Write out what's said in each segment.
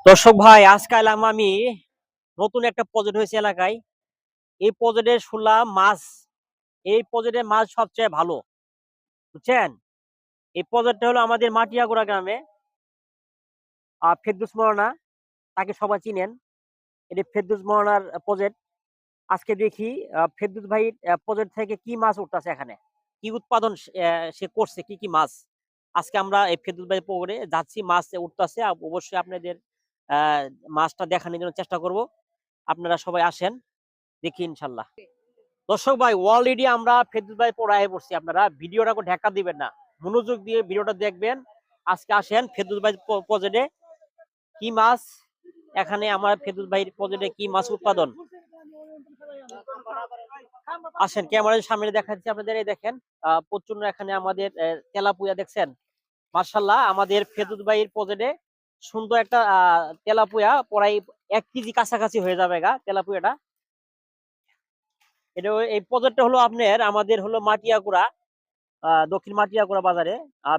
দর্শক ভাই, আজকে এলাম আমি নতুন একটা প্রজেক্ট হয়েছে এলাকায়। এই প্রজেক্টে শুনলাম মাছ, এই প্রজেক্টের মাছ সবচেয়ে ভালো, বুঝছেন। এই প্রজেক্টটা হলো আমাদের মাটিয়াগোড়া গ্রামে। ফেরদৌস মৌলানা, তাকে সবাই চিনেন। এটি ফেরদৌস মৌলানার প্রজেক্ট। আজকে দেখি ফেরদৌস ভাই প্রজেক্ট থেকে কি মাছ উঠতেছে, এখানে কি উৎপাদন সে করছে, কি কি মাছ। আজকে আমরা এই ফেরদৌস ভাই পুকুরে যাচ্ছি, মাছ উঠতেছে। অবশ্যই আপনাদের আহ মাছটা দেখানোর জন্য চেষ্টা করব। আপনারা সবাই আসেন, দেখি ইনশাল্লাহ। দর্শক ভাই, অলরেডি আমরা ফেরদৌস ভাই পড়ায় পড়ছি। আপনারা ভিডিওটা ঢাকা দিবেন না, মনোযোগ দিয়ে ভিডিওটা দেখবেন। আজকে আসেন ফেরদৌস ভাই প্রজেক্টে কি মাছ, এখানে আমার ফেরদৌস ভাই প্রজেক্টে কি মাছ উৎপাদন। আসেন, ক্যামেরার সামনে দেখাচ্ছি আপনাদের। এই দেখেন, প্রচন্ড এখানে আমাদের তেলাপুয়া দেখছেন। মার্শাল্লাহ, আমাদের ফেরদৌস ভাইয়ের প্রজেক্টে সুন্দর একটা তেলাপুয়া প্রায় 1 কেজি কাছাকাছি হয়ে যাবে গা তেলাপুয়াটা। এটা এই প্রজেক্টটা হলো আপনার আমাদের হলো মাটিয়াকুড়া, দক্ষিণ মাটিয়াকুড়া বাজারে।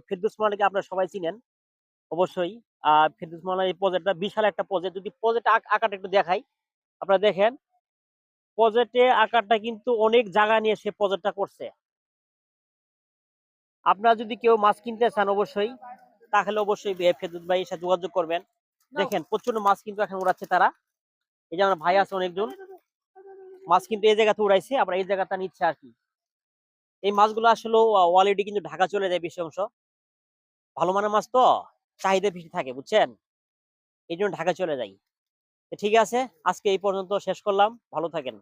ফেরদৌস মালাকে আপনারা সবাই চিনেন অবশ্যই। ফেরদৌস মালার এই প্রজেক্টটা বিশাল একটা প্রজেক্ট। যদি প্রজেক্ট আকারটা একটু দেখাই, আপনারা দেখেন। প্রজেক্টে আকারটা কিন্তু অনেক জায়গা নিয়ে সে প্রজেক্টটা করছে। আপনারা যদি কেউ মাছ কিনতে চান অবশ্যই, তাহলে অবশ্যই ফেরদৌস ভাইয়ের সাথে যোগাযোগ করবেন। দেখেন প্রচন্ড মাছ কিন্তু এখন উড়াচ্ছে তারা। এই যে আমার ভাই আছে অনেকজন, মাছ কিন্তু এই জায়গাতে উড়াইছে, আবার এই জায়গাটা নিচ্ছে আর কি। এই মাছগুলো আসলে অলরেডি কিন্তু ঢাকা চলে যায় বেশি অংশ। ভালো মানের মাছ তো চাহিদা বেশি থাকে, বুঝছেন। এই জন্য ঢাকা চলে যাই। ঠিক আছে, আজকে এই পর্যন্ত শেষ করলাম। ভালো থাকেন।